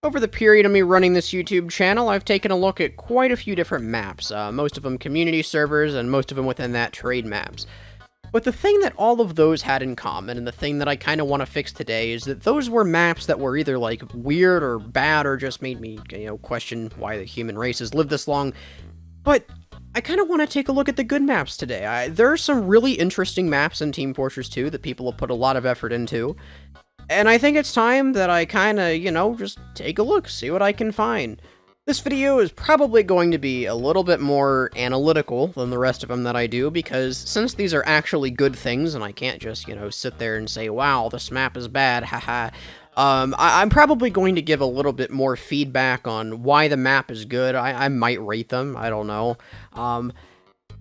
Over the period of me running this YouTube channel, I've taken a look at quite a few different maps, most of them community servers, and most of them within that trade maps. But the thing that all of those had in common, and the thing that I kind of want to fix today, is that those were maps that were either, like, weird or bad, or just made me, question why the human race has lived this long. But I kind of want to take a look at the good maps today. There are some really interesting maps in Team Fortress 2 that people have put a lot of effort into. And I think it's time that I kind of, just take a look, see what I can find. This video is probably going to be a little bit more analytical than the rest of them that I do, because since these are actually good things, and I can't just, sit there and say, wow, this map is bad, haha. I'm probably going to give a little bit more feedback on why the map is good. I might rate them, I don't know.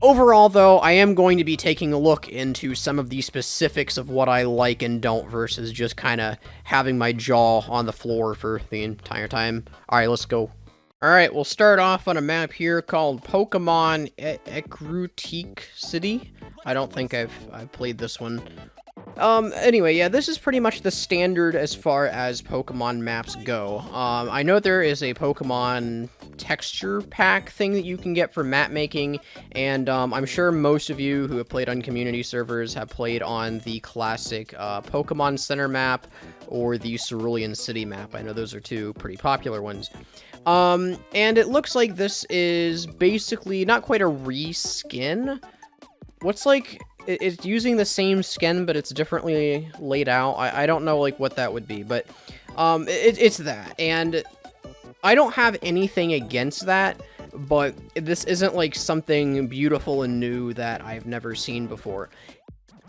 Overall, though, I am going to be taking a look into some of the specifics of what I like and don't versus just kind of having my jaw on the floor for the entire time. Alright, let's go. Alright, we'll start off on a map here called Pokemon Ecruteak City. I don't think I've played this one. Anyway, yeah, this is pretty much the standard as far as Pokemon maps go. I know there is a Pokemon texture pack thing that you can get for map making, and I'm sure most of you who have played on community servers have played on the classic Pokemon Center map or the Cerulean City map. I know those are two pretty popular ones. And it looks like this is basically not quite a reskin. What's like... It's using the same skin, but it's differently laid out. I don't know, like, what that would be, but it's that. And I don't have anything against that, but this isn't, like, something beautiful and new that I've never seen before.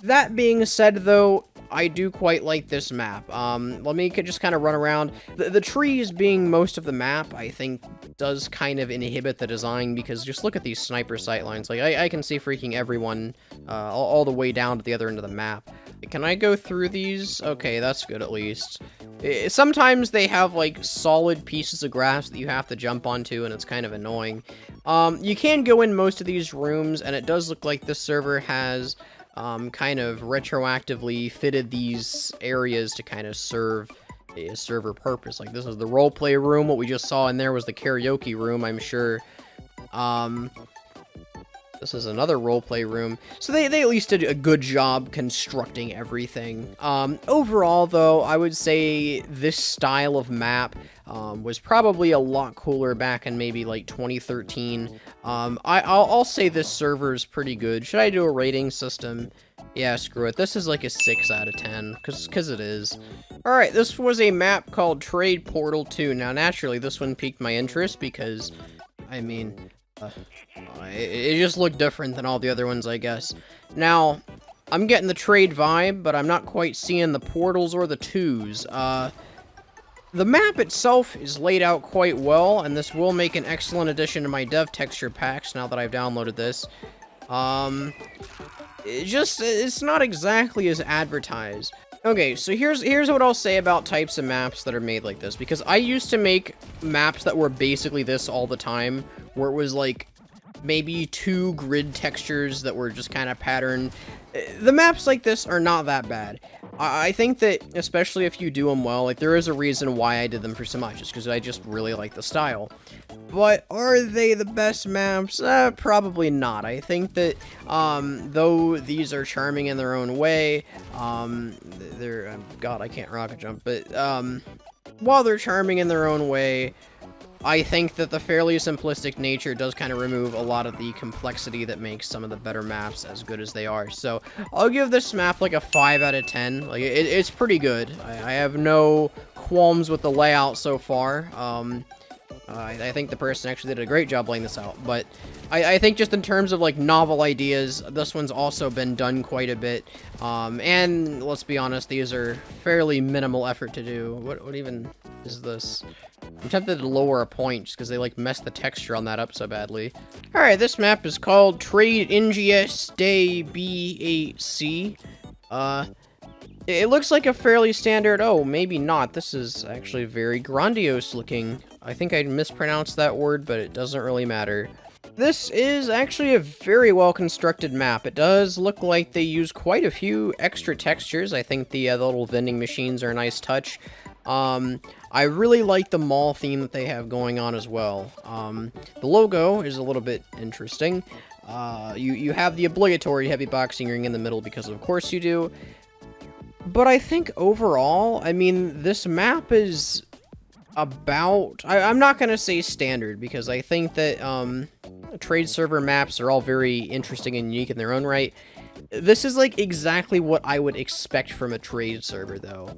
That being said, though, I do quite like this map. Let me just kind of run around. The trees being most of the map, I think, does kind of inhibit the design, because just look at these sniper sightlines. Like, I can see freaking everyone all the way down to the other end of the map. Can I go through these? Okay, that's good at least. Sometimes they have, like, solid pieces of grass that you have to jump onto, and it's kind of annoying. You can go in most of these rooms, and it does look like this server has... kind of retroactively fitted these areas to kind of serve a server purpose. Like, this is the roleplay room. What we just saw in there was the karaoke room, I'm sure. This is another roleplay room. So they at least did a good job constructing everything. Overall, though, I would say this style of map was probably a lot cooler back in maybe like 2013. I'll say this server is pretty good. Should I do a rating system? Yeah, screw it. This is like a 6 out of 10, because it is. Alright, this was a map called Trade Portal 2. Now, naturally, this one piqued my interest because, I mean, it just looked different than all the other ones, I guess. Now, I'm getting the trade vibe, but I'm not quite seeing the portals or the twos. The map itself is laid out quite well, and this will make an excellent addition to my dev texture packs now that I've downloaded this. It's not exactly as advertised. Okay, so here's what I'll say about types of maps that are made like this, because I used to make maps that were basically this all the time, where it was like maybe 2 grid textures that were just kind of patterned. The maps like this are not that bad. I think that, especially if you do them well, like, there is a reason why I did them for so much, just because I just really like the style. But are they the best maps? Probably not. I think that, though these are charming in their own way, God, I can't rocket jump, but, while they're charming in their own way, I think that the fairly simplistic nature does kind of remove a lot of the complexity that makes some of the better maps as good as they are. So I'll give this map like a 5 out of 10. Like, it's pretty good. I have no qualms with the layout so far. I think the person actually did a great job laying this out, but I think just in terms of, like, novel ideas, this one's also been done quite a bit, and let's be honest, these are fairly minimal effort to do. What even is this? I'm tempted to lower a point just because they, like, messed the texture on that up so badly. Alright, this map is called Trade NGS Day B8C. It looks like a fairly standard... Oh, maybe not. This is actually very grandiose looking. I think I mispronounced that word, but it doesn't really matter. This is actually a very well-constructed map. It does look like they use quite a few extra textures. I think the little vending machines are a nice touch. I really like the mall theme that they have going on as well. The logo is a little bit interesting. You have the obligatory heavy boxing ring in the middle because of course you do. But I think overall, I mean, this map is about... I'm not going to say standard, because I think that trade server maps are all very interesting and unique in their own right. This is, like, exactly what I would expect from a trade server, though.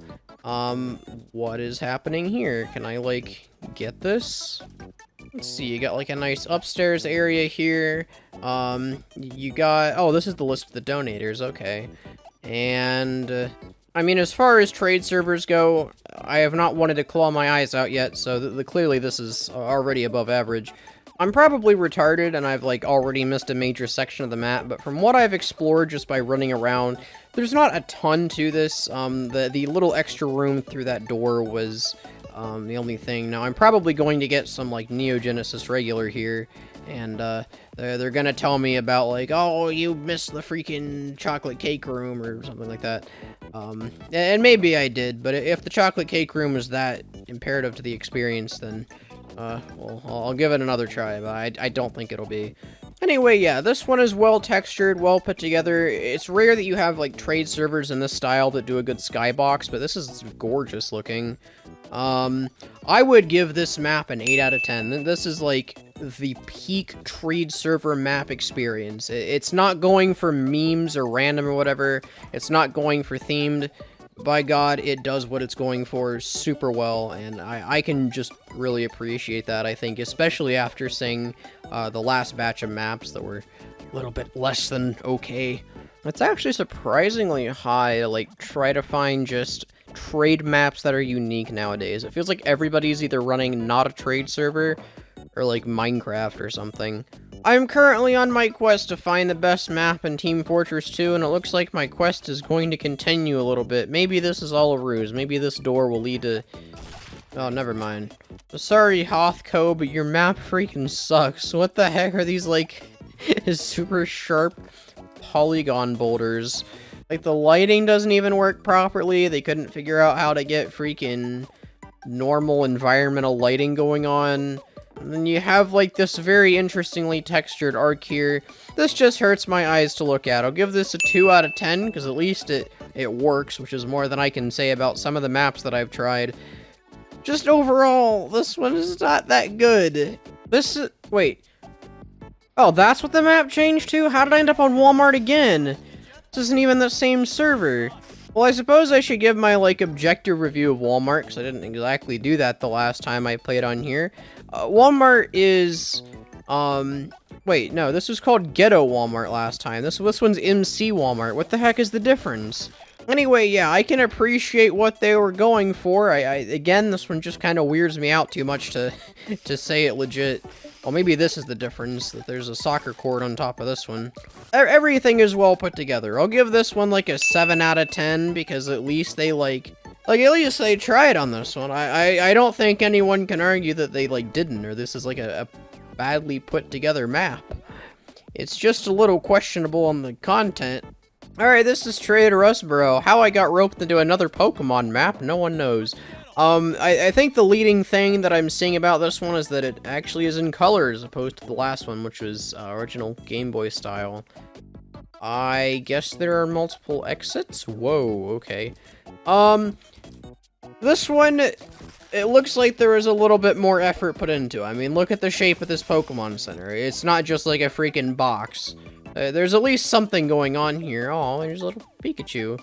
What is happening here? Can I, like, get this? Let's see, you got, like, a nice upstairs area here. You got... Oh, this is the list of the donators, okay. And... I mean, as far as trade servers go, I have not wanted to claw my eyes out yet, so clearly this is already above average. I'm probably retarded, and I've, like, already missed a major section of the map, but from what I've explored just by running around, there's not a ton to this. The little extra room through that door was the only thing. Now, I'm probably going to get some, like, Neo Genesis regular here, and they're gonna tell me about, like, oh, you missed the freaking chocolate cake room, or something like that. And maybe I did, but if the chocolate cake room is that imperative to the experience, then, well, I'll give it another try, but I don't think it'll be. Anyway, yeah, this one is well textured, well put together. It's rare that you have, like, trade servers in this style that do a good skybox, but this is gorgeous looking. I would give this map an 8 out of 10. This is, like, the peak trade server map experience. It's not going for memes or random or whatever. It's not going for themed. By God, it does what it's going for super well, and I can just really appreciate that, I think, especially after seeing the last batch of maps that were a little bit less than okay. It's actually surprisingly high to, like, try to find just trade maps that are unique nowadays. It feels like everybody's either running not a trade server or, like, Minecraft or something. I'm currently on my quest to find the best map in Team Fortress 2, and it looks like my quest is going to continue a little bit. Maybe this is all a ruse. Maybe this door will lead to... Oh, never mind. Sorry, Hothco, but your map freaking sucks. What the heck are these, like, super sharp polygon boulders? Like, the lighting doesn't even work properly. They couldn't figure out how to get freaking normal environmental lighting going on. And then you have, like, this very interestingly textured arc here. This just hurts my eyes to look at. I'll give this a 2 out of 10, because at least it works, which is more than I can say about some of the maps that I've tried. Just overall, this one is not that good. Wait. Oh, that's what the map changed to? How did I end up on Walmart again? This isn't even the same server. Well, I suppose I should give my, like, objective review of Walmart, because I didn't exactly do that the last time I played on here. Walmart is, wait, no, this was called Ghetto Walmart last time. This one's MC Walmart. What the heck is the difference? Anyway, yeah, I can appreciate what they were going for. Again, this one just kind of weirds me out too much to say it legit. Well, maybe this is the difference, that there's a soccer court on top of this one. Everything is well put together. I'll give this one, like, a 7 out of 10, because at least they, at least they tried on this one. I don't think anyone can argue that they, like, didn't, or this is, like, a badly put together map. It's just a little questionable on the content. Alright, this is Trader Rusborough. How I got roped into another Pokemon map, no one knows. I think the leading thing that I'm seeing about this one is that it actually is in color as opposed to the last one, which was original Game Boy style. I guess there are multiple exits? Whoa, okay. This one, it looks like there was a little bit more effort put into it. I mean, look at the shape of this Pokemon Center. It's not just like a freaking box. There's at least something going on here. Oh, there's a little Pikachu.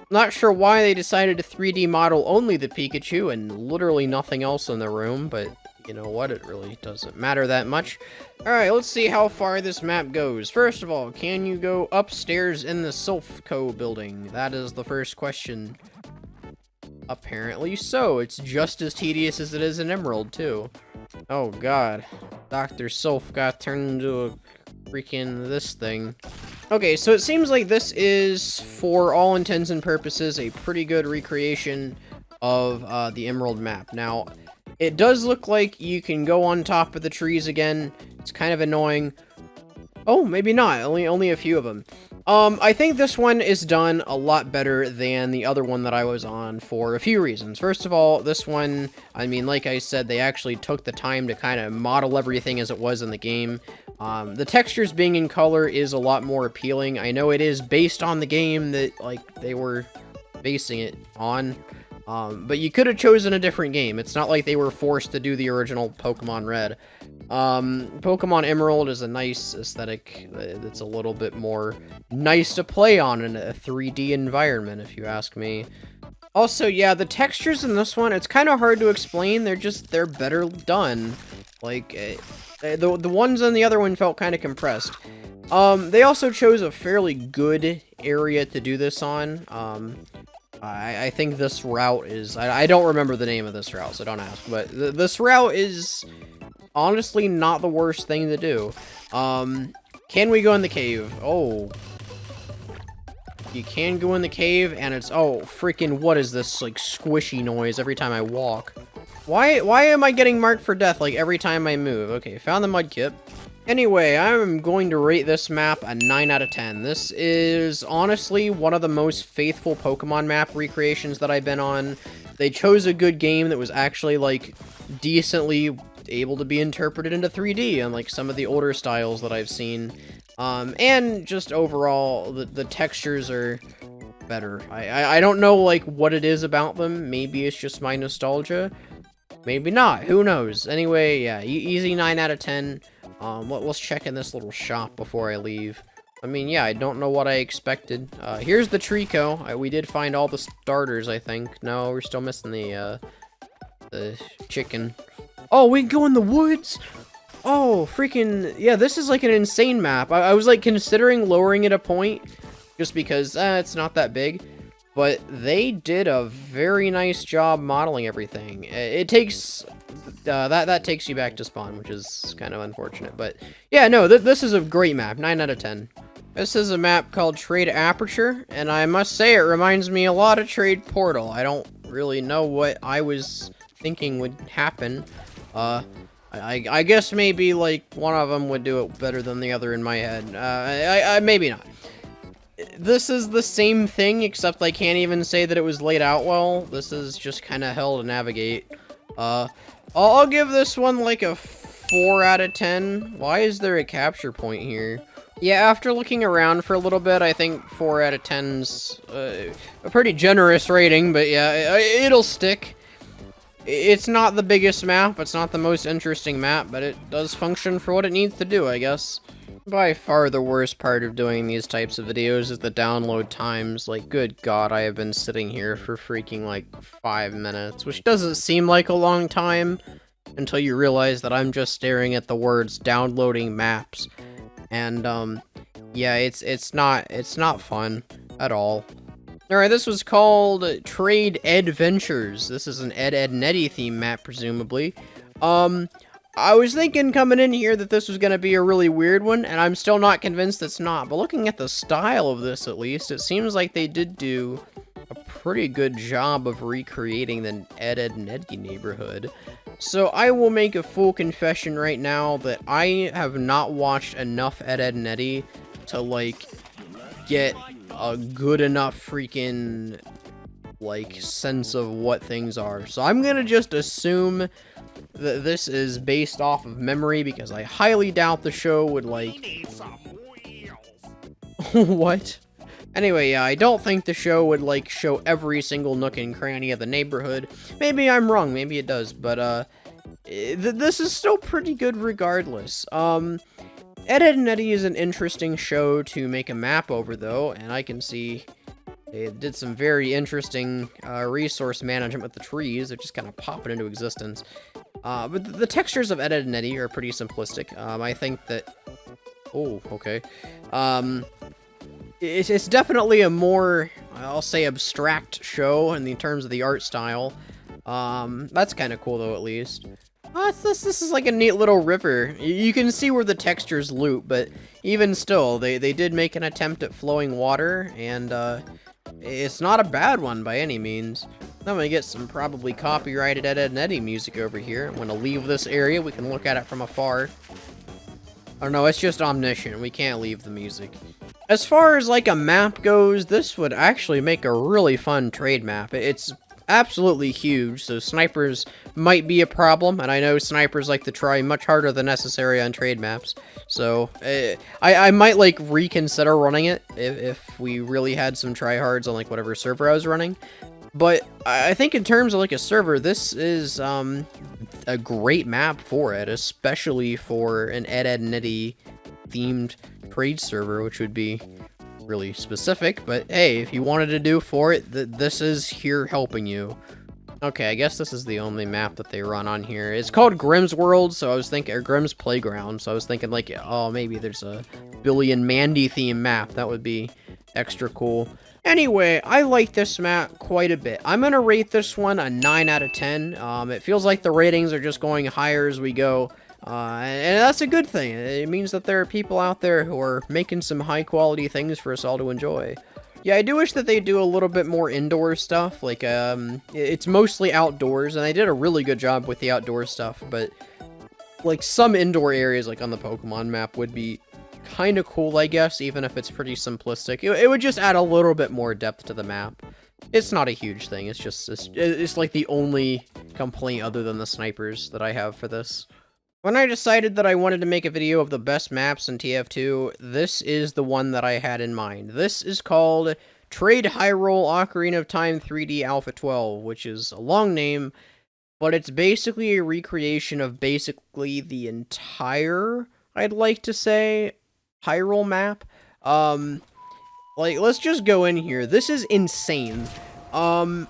Not sure why they decided to 3D model only the Pikachu and literally nothing else in the room, but you know what, it really doesn't matter that much. Alright, let's see how far this map goes. First of all, can you go upstairs in the Silphco building? That is the first question. Apparently so. It's just as tedious as it is in Emerald, too. Oh god. Dr. Sylph got turned into a freaking this thing. Okay, so it seems like this is, for all intents and purposes, a pretty good recreation of the Emerald map. Now, it does look like you can go on top of the trees again. It's kind of annoying. Oh, maybe not. Only a few of them. I think this one is done a lot better than the other one that I was on for a few reasons. First of all, this one, I mean, like I said, they actually took the time to kind of model everything as it was in the game. The textures being in color is a lot more appealing. I know it is based on the game that, like, they were basing it on. But you could have chosen a different game. It's not like they were forced to do the original Pokemon Red. Pokemon Emerald is a nice aesthetic that's a little bit more nice to play on in a 3D environment, if you ask me. Also, yeah, the textures in this one, it's kind of hard to explain. They're better done. Like, the ones on the other one felt kind of compressed. They also chose a fairly good area to do this on. I think this route is... I don't remember the name of this route, so don't ask. But this route is honestly not the worst thing to do. Can we go in the cave? Oh. You can go in the cave, and it's... Oh, freaking what is this, like, squishy noise every time I walk? Why am I getting marked for death, like, every time I move? Okay, found the mudkip. Anyway, I'm going to rate this map a 9 out of 10. This is honestly one of the most faithful Pokemon map recreations that I've been on. They chose a good game that was actually, like, decently able to be interpreted into 3D, unlike some of the older styles that I've seen. And just overall, the textures are better. I don't know, like, what it is about them. Maybe it's just my nostalgia. Maybe not. Who knows? Anyway, yeah, easy 9 out of 10. Let's check in this little shop before I leave. I mean, yeah, I don't know what I expected. Here's the Trico. We did find all the starters, I think. No, we're still missing the chicken. Oh, we can go in the woods! Oh, freaking... Yeah, this is like an insane map. I was like considering lowering it a point, just because it's not that big. But they did a very nice job modeling everything. It takes... that takes you back to spawn, which is kind of unfortunate. But yeah, no, this is a great map. 9 out of 10. This is a map called Trade Aperture, and I must say it reminds me a lot of Trade Portal. I don't really know what I was thinking would happen. I guess maybe like one of them would do it better than the other in my head. Maybe not. This is the same thing, except I can't even say that it was laid out well. This is just kind of hell to navigate. I'll give this one like a 4 out of 10. Why is there a capture point here? Yeah, after looking around for a little bit, I think 4 out of 10's a pretty generous rating, but yeah, it'll stick. It's not the biggest map, it's not the most interesting map, but it does function for what it needs to do, I guess. By far the worst part of doing these types of videos is the download times. Like, good God, I have been sitting here for freaking, like, 5 minutes, which doesn't seem like a long time until you realize that I'm just staring at the words downloading maps. And, yeah, it's not fun at all. Alright, this was called Trade Adventures. This is an Ed, and Eddy theme map, presumably. I was thinking coming in here that this was going to be a really weird one, and I'm still not convinced it's not. But looking at the style of this, at least, it seems like they did do a pretty good job of recreating the Ed, and Eddy neighborhood. So I will make a full confession right now that I have not watched enough Ed, and Eddy to, like, get a good enough freaking, like, sense of what things are. So I'm gonna just assume that this is based off of memory, because I highly doubt the show would, like... What? Anyway, yeah, I don't think the show would, like, show every single nook and cranny of the neighborhood. Maybe I'm wrong, maybe it does, but, this is still pretty good regardless. Ed, and Eddy is an interesting show to make a map over, though, and I can see they did some very interesting resource management with the trees. They're just kind of popping into existence. But the textures of Ed, and Eddy are pretty simplistic. I think that... Oh, okay. It's definitely a more, I'll say, abstract show in the terms of the art style. That's kind of cool, though, at least. This is like a neat little river. You can see where the textures loop, but even still, they did make an attempt at flowing water, and it's not a bad one by any means. I'm gonna get some probably copyrighted Ed, and Eddy music over here. I'm gonna leave this area. We can look at it from afar. Oh no, it's just omniscient. We can't leave the music. As far as like a map goes, this would actually make a really fun trade map. It's absolutely huge, so snipers might be a problem, and I know snipers like to try much harder than necessary on trade maps, so I might like reconsider running it if we really had some tryhards on like whatever server I was running. But I think in terms of like a server, this is a great map for it, especially for an Ed, and Eddy themed trade server, which would be really specific, but hey, if you wanted to do for it, this is here helping you. Okay, I guess this is the only map that they run on here. It's called Grimm's World, so I was thinking, or Grimm's Playground, so I was thinking like, oh, maybe there's a Billy and Mandy theme map. That would be extra cool. Anyway, I like this map quite a bit. I'm gonna rate this one a 9 out of 10. It feels like the ratings are just going higher as we go. And that's a good thing. It means that there are people out there who are making some high quality things for us all to enjoy. Yeah, I do wish that they do a little bit more indoor stuff. Like, it's mostly outdoors, and they did a really good job with the outdoor stuff, but like some indoor areas, like on the Pokemon map, would be kind of cool, I guess, even if it's pretty simplistic. It would just add a little bit more depth to the map. It's not a huge thing. It's just, it's like the only complaint other than the snipers that I have for this. When I decided that I wanted to make a video of the best maps in TF2, this is the one that I had in mind. This is called Trade Hyrule Ocarina of Time 3D Alpha 12, which is a long name, but it's basically a recreation of basically the entire, I'd like to say, Hyrule map. Like, let's just go in here. This is insane. So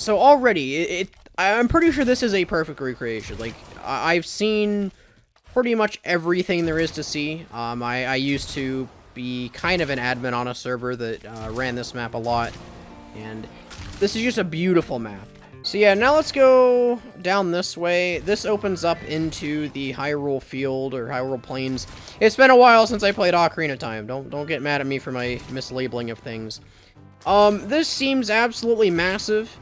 already, I'm pretty sure this is a perfect recreation. Like, I've seen pretty much everything there is to see. I used to be kind of an admin on a server that ran this map a lot, and this is just a beautiful map. So yeah, now let's go down this way. This opens up into the Hyrule field, or Hyrule Plains. It's been a while since I played Ocarina of Time. Don't get mad at me for my mislabeling of things. This seems absolutely massive.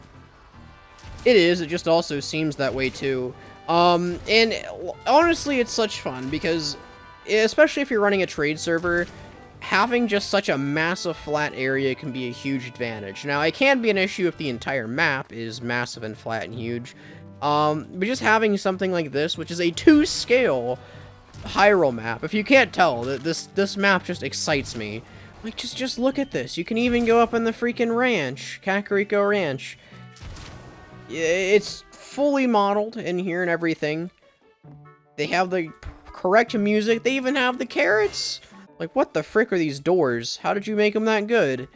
It is, it just also seems that way too. And honestly, it's such fun because, especially if you're running a trade server, having just such a massive flat area can be a huge advantage. Now, it can be an issue if the entire map is massive and flat and huge, but just having something like this, which is a 2-scale Hyrule map, if you can't tell, this map just excites me. Like, just look at this. You can even go up in the freaking ranch, Kakariko Ranch. It's fully modeled in here and everything. They have the correct music. They even have the carrots. Like, what the frick are these doors? How did you make them that good?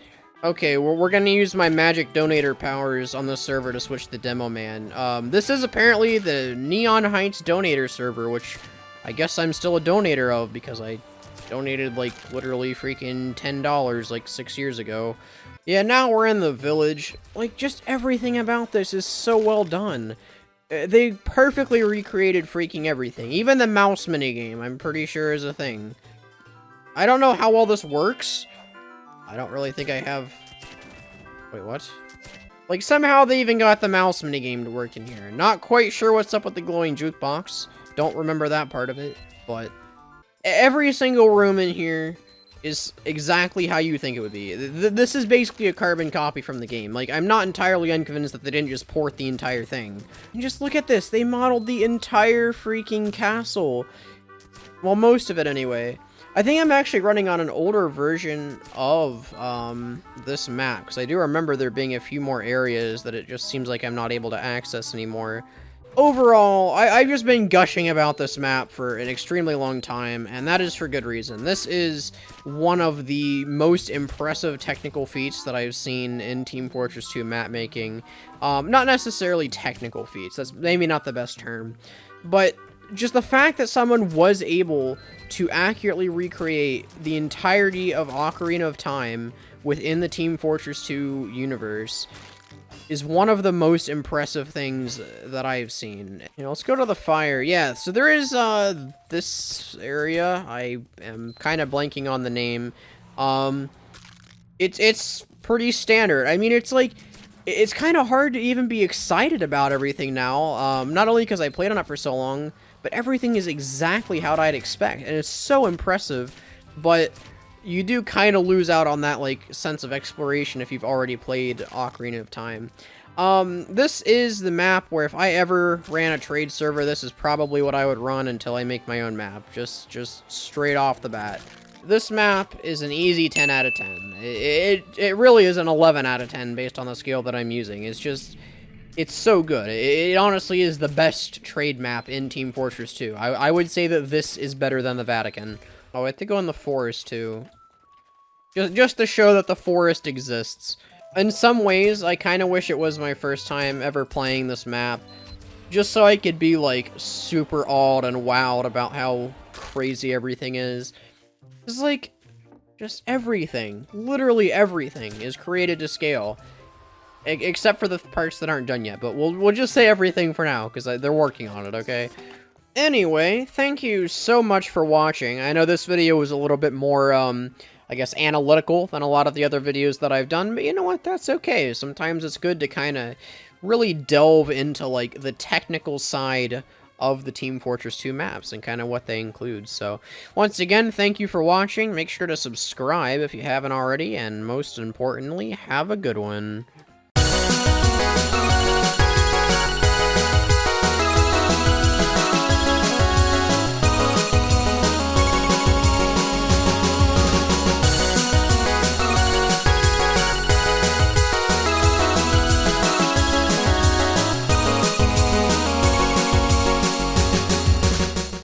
Okay, we're gonna use my magic donator powers on this server to switch the demo man. This is apparently the Neon Heights donator server, which I guess I'm still a donator of because I donated, like, literally freaking $10 like 6 years ago. Yeah, now we're in the village. Like, just everything about this is so well done. They perfectly recreated freaking everything. Even the mouse minigame, I'm pretty sure, is a thing. I don't know how well this works. I don't really think I have... Wait, what? Like, somehow they even got the mouse minigame to work in here. Not quite sure what's up with the glowing jukebox. Don't remember that part of it, but... Every single room in here is exactly how you think it would be. This is basically a carbon copy from the game. Like, I'm not entirely unconvinced that they didn't just port the entire thing. And just look at this. They modeled the entire freaking castle. Well, most of it anyway. I think I'm actually running on an older version of this map, because I do remember there being a few more areas that it just seems like I'm not able to access anymore. Overall, I've just been gushing about this map for an extremely long time, and that is for good reason. This is one of the most impressive technical feats that I've seen in Team Fortress 2 map making. Not necessarily technical feats, that's maybe not the best term, but just the fact that someone was able to accurately recreate the entirety of Ocarina of Time within the Team Fortress 2 universe is one of the most impressive things that I've seen. You know, let's go to the fire. Yeah, so there is, this area. I am kind of blanking on the name. It's pretty standard. I mean, it's like, it's kind of hard to even be excited about everything now. Not only because I played on it for so long, but everything is exactly how I'd expect. And it's so impressive, but you do kind of lose out on that, like, sense of exploration if you've already played Ocarina of Time. This is the map where if I ever ran a trade server, this is probably what I would run until I make my own map, just straight off the bat. This map is an easy 10 out of 10. It really is an 11 out of 10 based on the scale that I'm using. It's so good. It honestly is the best trade map in Team Fortress 2. I would say that this is better than the Vatican. Oh, I have to go in the forest, too. Just to show that the forest exists. In some ways, I kind of wish it was my first time ever playing this map. Just so I could be, like, super awed and wowed about how crazy everything is. It's like, just everything, literally everything, is created to scale. Except for the parts that aren't done yet, but we'll just say everything for now, because they're working on it, okay? Anyway, thank you so much for watching. I know this video was a little bit more, I guess, analytical than a lot of the other videos that I've done, but you know what? That's okay. Sometimes it's good to kind of really delve into, like, the technical side of the Team Fortress 2 maps and kind of what they include. So, once again, thank you for watching. Make sure to subscribe if you haven't already, and most importantly, have a good one.